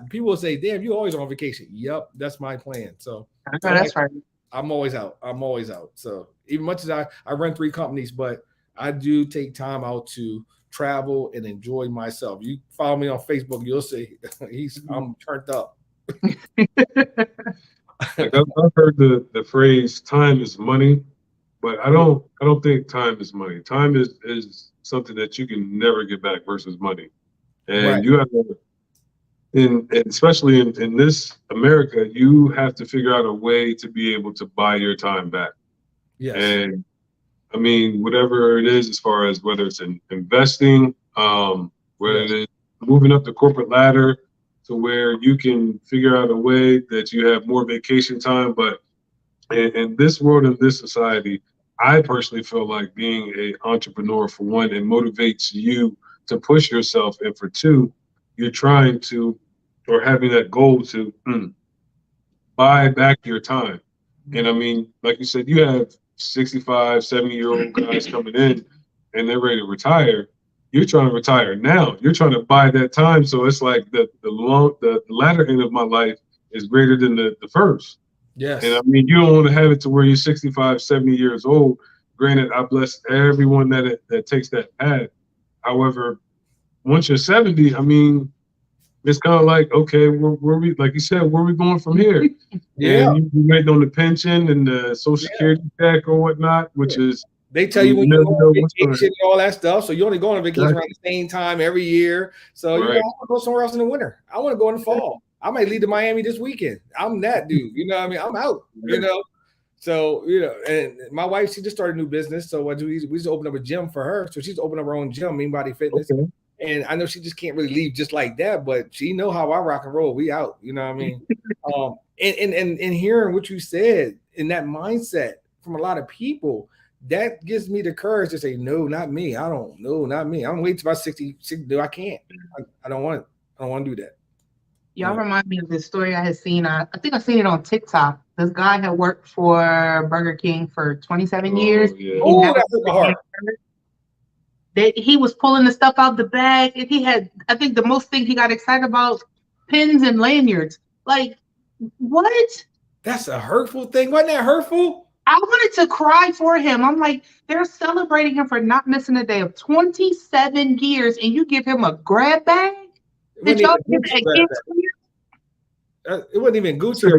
People will say, damn, you always on vacation. Yep, that's my plan. So that's right. I'm always out. So even much as I run 3 companies, but I do take time out to travel and enjoy myself. You follow me on Facebook, you'll see I'm turned up. Like I've heard the phrase "time is money," but I don't think time is money. Time is something that you can never get back versus money, and you have to. And especially in this America, you have to figure out a way to be able to buy your time back. Yes. And I mean, whatever it is, as far as whether it's in investing, whether it is moving up the corporate ladder to where you can figure out a way that you have more vacation time. But in this world, in this society, I personally feel like being an entrepreneur, for one, it motivates you to push yourself. And for two, you're trying to, or having that goal to buy back your time. And I mean, like you said, you have 65, 70-year-old guys coming in and they're ready to retire. You're trying to retire now. You're trying to buy that time. So it's like the latter end of my life is greater than the first. Yes. And I mean, you don't want to have it to where you're 65, 70 years old. Granted, I bless everyone that takes that path. However, once you're 70, I mean, it's kind of like, okay, where we, like you said, where are we going from here? Yeah. And you wait on the pension and the Social Security check or whatnot, which is They tell you when You you never go know on what's gonna vacation and all that stuff. So you only go on vacation happen. around the same time every year. So you know, I Right. want to go somewhere else in the winter. I want to go in the fall. I might leave to Miami this weekend. I'm that dude. You know what I mean? I'm out. You know. So you know, and my wife, she just started a new business. So what do we just opened up a gym for her. So she's opened up her own gym, Mean Body Fitness. Okay. And I know she just can't really leave just like that, but she know how I rock and roll. We out. You know what I mean? And hearing what you said in that mindset from a lot of people, that gives me the courage to say, no, not me. I don't know, not me. I'm waiting till about 60. No, I can't. I don't want. I don't want to do that. Y'all remind me of this story I had seen. I think I seen it on TikTok. This guy had worked for Burger King for 27 years. Yeah. Oh, that hurt my heart. He was pulling the stuff out the bag, and he had, I think the most thing he got excited about, pins and lanyards. Like, what? That's a hurtful thing. Wasn't that hurtful? I wanted to cry for him. I'm like, they're celebrating him for not missing a day of 27 years, and you give him a grab bag? Did y'all give that kid? It wasn't even Gucci.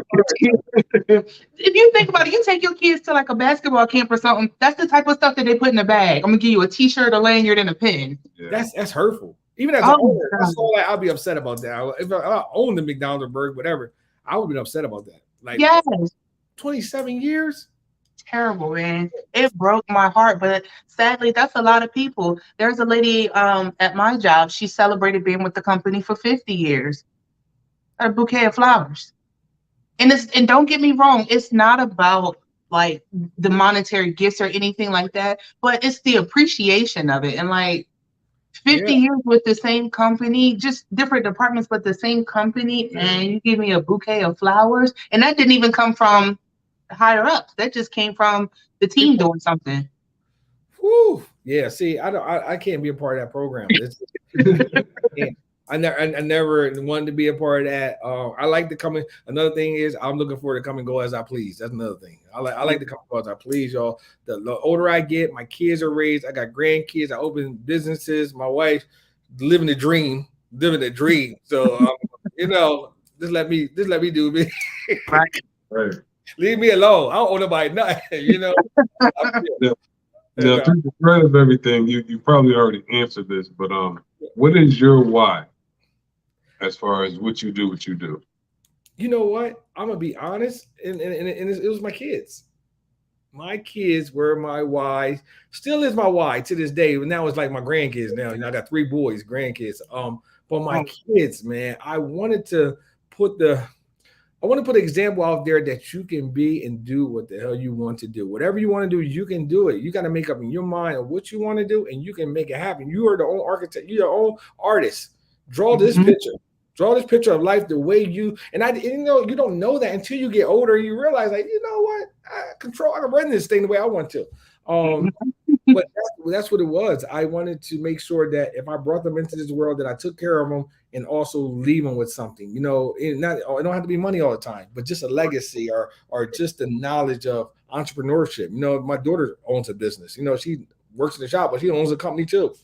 If you think about it, you take your kids to like a basketball camp or something. That's the type of stuff that they put in a bag. I'm gonna give you a T-shirt, a lanyard, and a pin. Yeah. That's hurtful. Even as an owner, I saw that, I'd be upset about that. If I owned the McDonald's or Burger, whatever, I would be upset about that. Like, yes, 27 years. Terrible, man. It broke my heart, but sadly, that's a lot of people. There's a lady at my job. She celebrated being with the company for 50 years. A bouquet of flowers. And don't get me wrong, it's not about like the monetary gifts or anything like that, but it's the appreciation of it. And like 50 years with the same company, just different departments, but the same company, and you give me a bouquet of flowers, and that didn't even come from higher ups. That just came from the team doing something. Whew. Yeah. See, I can't be a part of that program. I never wanted to be a part of that. I like to come in. Another thing is I'm looking forward to come and go as I please. That's another thing. I like to come and go as I please, y'all. The older I get, my kids are raised. I got grandkids. I open businesses. My wife living the dream. So you know, just let me do me. Right. Leave me alone. I don't owe nobody nothing. You know. Now, through the thread of everything, you probably already answered this, but what is your why as far as what you do? You know what? I'm gonna be honest, and it was my kids. My kids were my why. Still is my why to this day. Now it's like my grandkids. Now, you know, I got 3 boys, grandkids. But my kids, man, I wanted to put an example out there that you can be and do what the hell you want to do. Whatever you want to do, you can do it. You got to make up in your mind of what you want to do, and you can make it happen. You are the own architect. You're your own artist. Draw this picture. Draw this picture of life the way you. And you know, you don't know that until you get older. You realize, like, you know what? I can run this thing the way I want to. But that's what it was. I wanted to make sure that if I brought them into this world, that I took care of them and also leave them with something. You know, it don't have to be money all the time, but just a legacy or just the knowledge of entrepreneurship. You know, my daughter owns a business. You know, she works in the shop, but she owns a company too.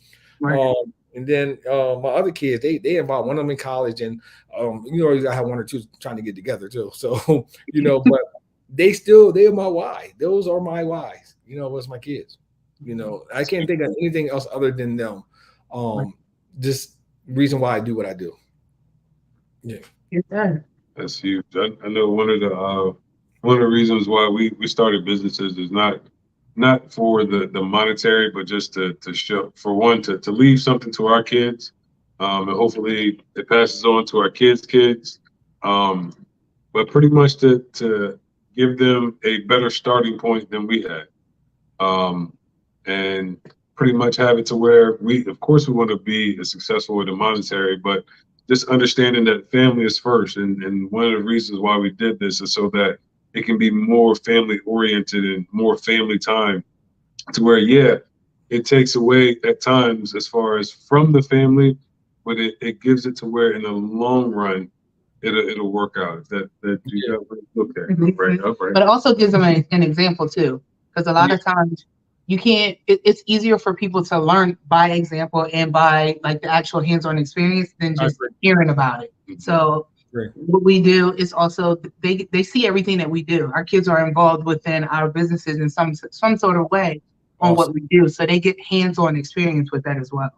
Right. And then my other kids, they involved one of them in college, and you know, you gotta have 1 or 2 trying to get together too. So you know, but they are my why. Those are my whys. You know, what's my kids. You know, I can't think of anything else other than them. Just reason why I do what I do. Yeah, that's huge. I know one of the reasons why we started businesses is not for the monetary, but just to show, for one, to leave something to our kids, and hopefully it passes on to our kids, but pretty much to give them a better starting point than we had. And pretty much have it to where of course we want to be as successful with the monetary, but just understanding that family is first. And one of the reasons why we did this is so that it can be more family oriented and more family time, to where, it takes away at times as far as from the family, but it gives it to where in the long run, it'll work out. That you got, okay, right. But it also gives them an example too, because a lot of times you can't. It's easier for people to learn by example and by like the actual hands-on experience than just hearing about it. So what we do is also they see everything that we do. Our kids are involved within our businesses in some sort of way. on what we do. So they get hands-on experience with that as well.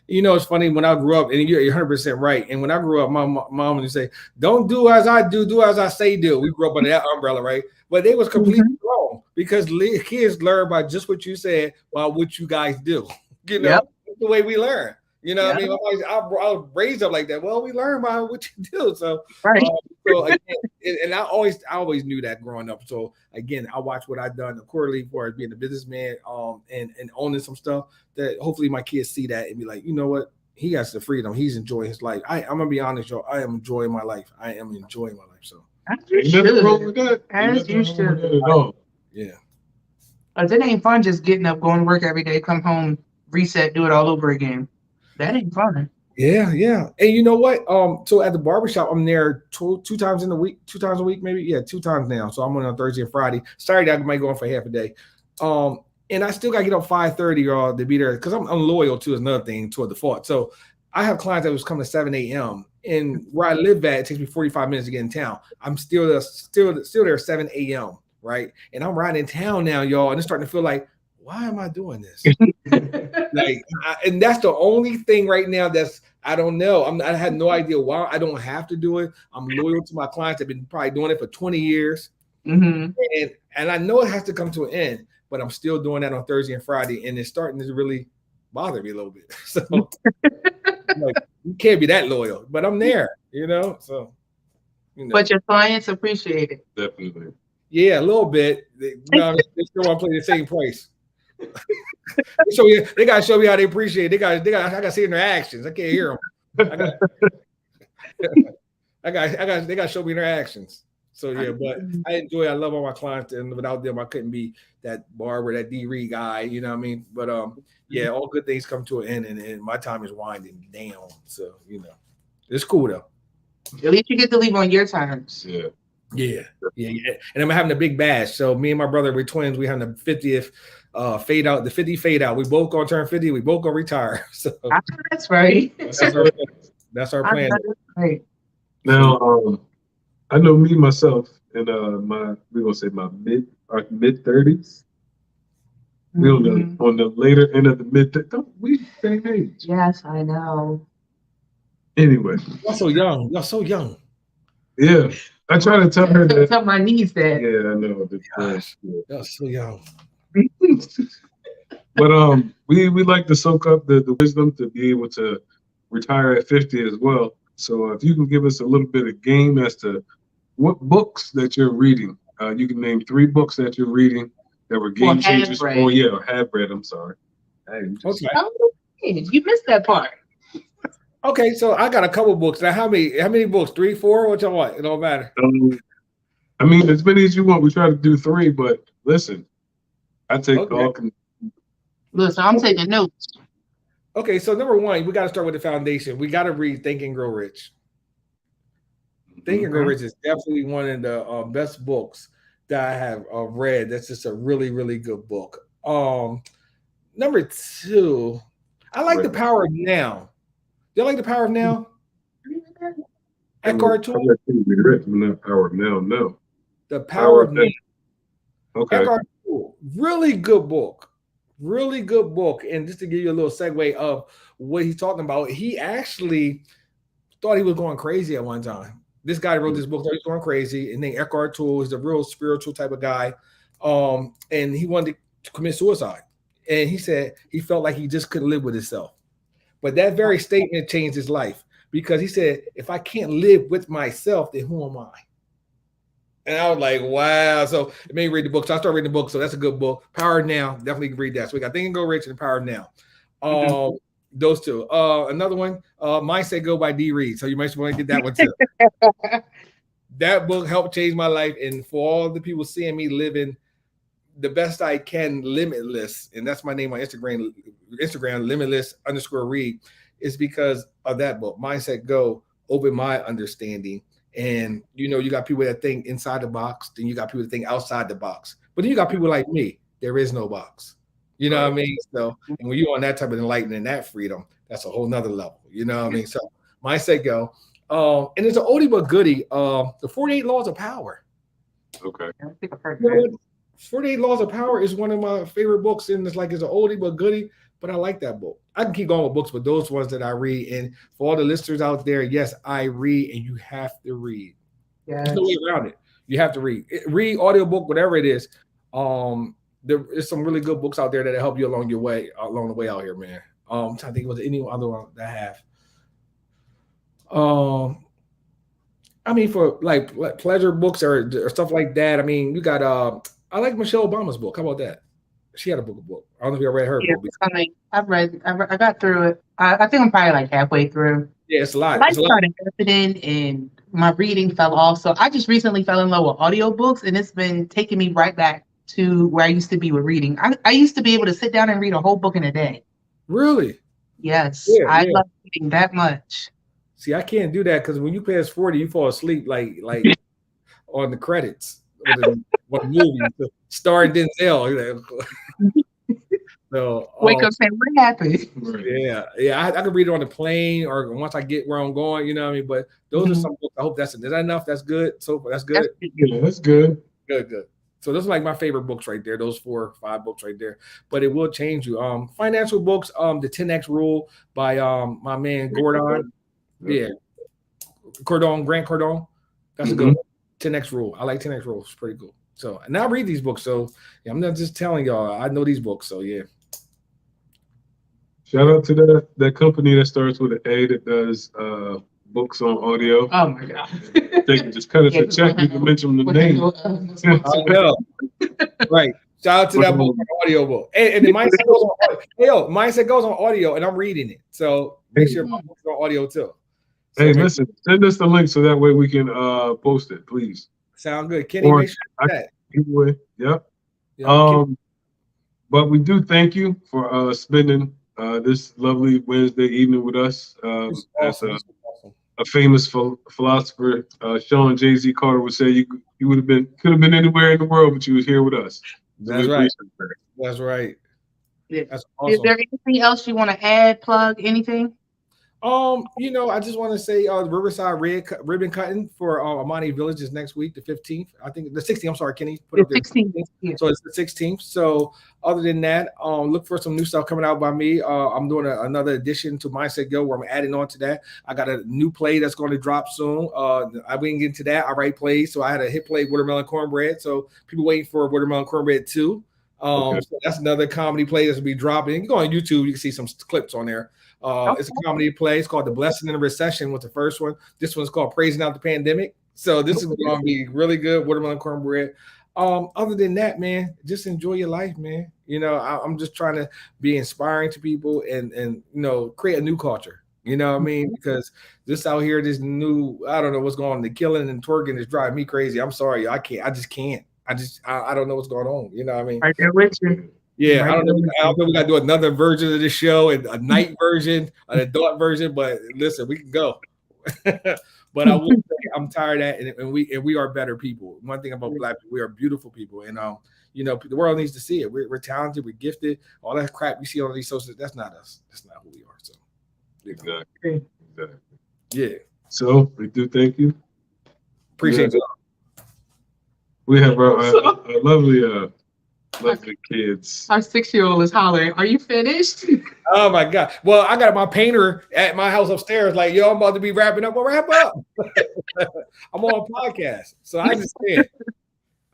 You know, it's funny when I grew up, and you're 100% right. And when I grew up, my mom would say, "Don't do as I do as I say do." We grew up under that umbrella, right? But they was completely wrong because kids learn by just what you said, by what you guys do. You know, that's the way we learn. You know, what I mean, I was raised up like that. Well, we learn by what you do. So, so again, and I always knew that growing up. So again, I watch what I've done accordingly for being a businessman, and owning some stuff that hopefully my kids see that and be like, you know what, he has the freedom. He's enjoying his life. I'm gonna be honest, y'all. I am enjoying my life. I am enjoying my life. So as you should. As you should. Yeah. Because it ain't fun just getting up, going to work every day, come home, reset, do it all over again. That ain't fun. Yeah. And you know what? So at the barbershop, I'm there two times a week, maybe. Yeah, 2 times now. So I'm on Thursday and Friday. Saturday, I might go on for half a day. And I still gotta get up 5:30 y'all to be there because I'm loyal to another thing to a default. So I have clients that was coming at 7 a.m. and where I live at, it takes me 45 minutes to get in town. I'm still there 7 a.m. right? And I'm riding in town now, y'all, and it's starting to feel like, why am I doing this? And that's the only thing right now I don't know. I had no idea why. I don't have to do it. I'm loyal to my clients. I've been probably doing it for 20 years. And I know it has to come to an end, but I'm still doing that on Thursday and Friday, and it's starting to really bother me a little bit. So like, you can't be that loyal, but I'm there, you know. So, you know. But your clients appreciate it. Definitely. Yeah, a little bit. They still want to play the same price. So yeah, they gotta show me how they appreciate it. I gotta see it in their actions. I can't hear them. They gotta show me their actions. So yeah, but I love all my clients, and without them, I couldn't be that barber, that D-Reed guy, you know what I mean? But yeah, all good things come to an end, and my time is winding down. So, you know, it's cool though. At least you get to leave on your terms. Yeah. And I'm having a big bash. So me and my brother, we're twins. We having the 50th fade out, the 50 fade out. We both gonna turn 50. We both gonna retire. So that's right. That's our plan. Right. Now, I know me myself, and we're gonna say my mid 30s. We on the later end of the mid. We same age. Yes, I know. Anyway, Y'all so young. Y'all so young. Yeah, I try to tell her that. Tell my niece that. Yeah, I know. Gosh, y'all so young. But we like to soak up the wisdom to be able to retire at 50 as well. So if you can give us a little bit of game as to what books that you're reading, you can name 3 books that you're reading that were game changers. Or have read. I'm sorry. Okay. You missed that part. Okay, so I got a couple books. Now, how many books? 3, 4? What y'all want? It don't matter. I mean, as many as you want. We try to do 3, but listen, I take all. Listen, I'm taking notes. Okay, so number 1, we got to start with the foundation. We got to read Think and Grow Rich. Think and Grow Rich is definitely one of the best books that I have read. That's just a really, really good book. Number 2, I like The Power of Now. Do you like The Power of Now? Eckhart Tolle. The Power of Now, no. The Power of Now. Okay. Eckhart Tolle. Really good book. Really good book. And just to give you a little segue of what he's talking about, he actually thought he was going crazy at one time. This guy wrote this book, thought he was going crazy. And then Eckhart Tolle is a real spiritual type of guy. And he wanted to commit suicide. And he said he felt like he just couldn't live with himself. But that very statement changed his life because he said, if I can't live with myself, then who am I? And I was like, wow. So it made me read the book. So I started reading the book. So that's a good book. Power Now. Definitely can read that. So we got Think and Go Rich and Power Now. Those 2. Another one, Mindset Go by D-Reed. So you might want to get that one too. That book helped change my life. And for all the people seeing me living the best I can, limitless, and that's my name on Instagram, limitless_Reed, is because of that book. Mindset Go opened my understanding. And you know, you got people that think inside the box, then you got people that think outside the box. But then you got people like me, there is no box. You know what I mean? So, and when you're on that type of enlightenment and that freedom, that's a whole nother level. You know what I mean? So Mindset Go. And it's an oldie but goodie, the 48 Laws of Power. Okay. I think I've heard that. 48 Laws of Power is one of my favorite books, and it's like it's an oldie but goodie. But I like that book. I can keep going with books, but those ones that I read. And for all the listeners out there, yes, I read, and you have to read. There's no way around it. You have to read. Read audiobook, whatever it is. There is some really good books out there that help you along the way out here, man. I'm trying to think, was there any other one that I have? I mean, for like pleasure books or stuff like that. I mean, you got I like Michelle Obama's book. How about that? She had a book. I don't know if you ever read her Yeah, book. I got through it. I think I'm probably like halfway through. Yeah, it's a lot. I It's a lot. started investing and my reading fell off. So I just recently fell in love with audiobooks, and it's been taking me right back to where I used to be with reading. I used to be able to sit down and read a whole book in a day. Really? Yes, Yeah, I yeah. love reading that much. See, I can't do that because when you pass 40, you fall asleep like on the credits with the movie, starring Denzel. So, Wake up saying, what happened? yeah. I can read it on the plane or once I get where I'm going. You know what I mean? But those are some books. I hope is that enough? That's good. So that's good. Yeah, that's good. Good. So those are like my favorite books right there. Those 4 or 5 books right there. But it will change you. Financial books. The 10X Rule by my man Gordon. Yeah, Grant Cardone. That's a good one. 10X Rule. I like 10X Rule. It's pretty cool. So, and I read these books. So, yeah, I'm not just telling y'all. I know these books. So, yeah. Shout out to that company that starts with an A that does books on audio. Oh my God. They can just cut us a check. You can mention the name. I know. Right. Shout out to that book, audio book. And the mindset goes on audio. Hey, mindset goes on audio, and I'm reading it. So make sure my book's on audio too. So hey, listen, send us the link so that way we can post it, please. Sound good. Kenny, make sure that. Anyway, yep. Yeah, but we do thank you for spending this lovely Wednesday evening with us. As a famous philosopher, Sean Jay-Z Carter would say, you could have been anywhere in the world, but you was here with us. So that's right. That's right. Yeah. That's awesome. Is there anything else you want to add, plug, anything? I just want to say Riverside ribbon cutting for Amani Village is next week, the 15th. I think the 16th. I'm sorry, Kenny. Put up there. 16th. Yeah. So it's the 16th. So other than that, look for some new stuff coming out by me. I'm doing another addition to Mindset Go where I'm adding on to that. I got a new play that's going to drop soon. I didn't get into that. I write plays. So I had a hit play, Watermelon Cornbread. So people waiting for Watermelon Cornbread 2. So that's another comedy play that's going to be dropping. You go on YouTube, you can see some clips on there. It's a comedy play. It's called The Blessing in the Recession was the first one. This one's called Praising Out the Pandemic. So this is going to be really good. Watermelon Cornbread. Other than that, man, just enjoy your life, man. I'm just trying to be inspiring to people and create a new culture. You know what I mean? Because this out here, this new, I don't know what's going on. The killing and twerking is driving me crazy. I'm sorry. I just can't. I don't know what's going on. You know what I mean? Right there with you. Yeah, I don't know. We got to do another version of this show and a night version, an adult version. But listen, we can go. But I will say I'm tired of that, and we are better people. One thing about Black people, we are beautiful people, and the world needs to see it. We're talented, we're gifted. All that crap you see on these socials, that's not us. That's not who we are. So exactly. Yeah. So we do thank you. Appreciate it. We have our lovely kids. Our 6-year-old is hollering, "Are you finished?" Oh my God. Well, I got my painter at my house upstairs, like, yo, I'm about to be wrapping up. Well, wrap up. I'm on a podcast. So I understand.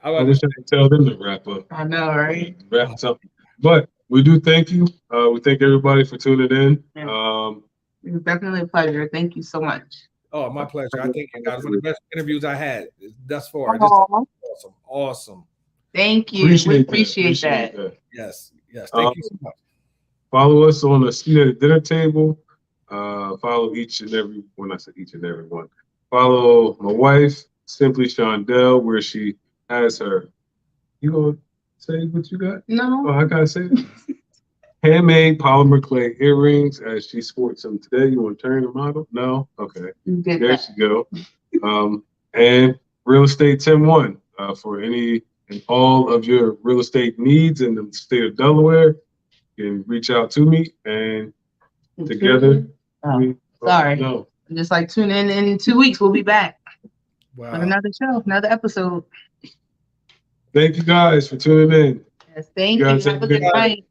I wish I could tell them to wrap up. I know, right? Wrap something. But we do thank you. We thank everybody for tuning in. It was definitely a pleasure. Thank you so much. Oh, my pleasure. I think you guys one of the best interviews I had thus far. Awesome. Thank you. We appreciate that. Yes. Thank you so much. Follow us on the Seat at the Dinner Table. Follow each and every one. I said each and every one. Follow my wife, Simply Shondell, where she has her. You gonna say what you got? No. Oh, I gotta say it. Handmade polymer clay earrings, as she sports them today. You want to turn the model? No? Okay. There she go. And Real Estate 10-1 for any and all of your real estate needs in the state of Delaware. You can reach out to me and together. Just like tune in 2 weeks. We'll be back with another show, another episode. Thank you guys for tuning in. Yes, thank You you. guys Have a good night.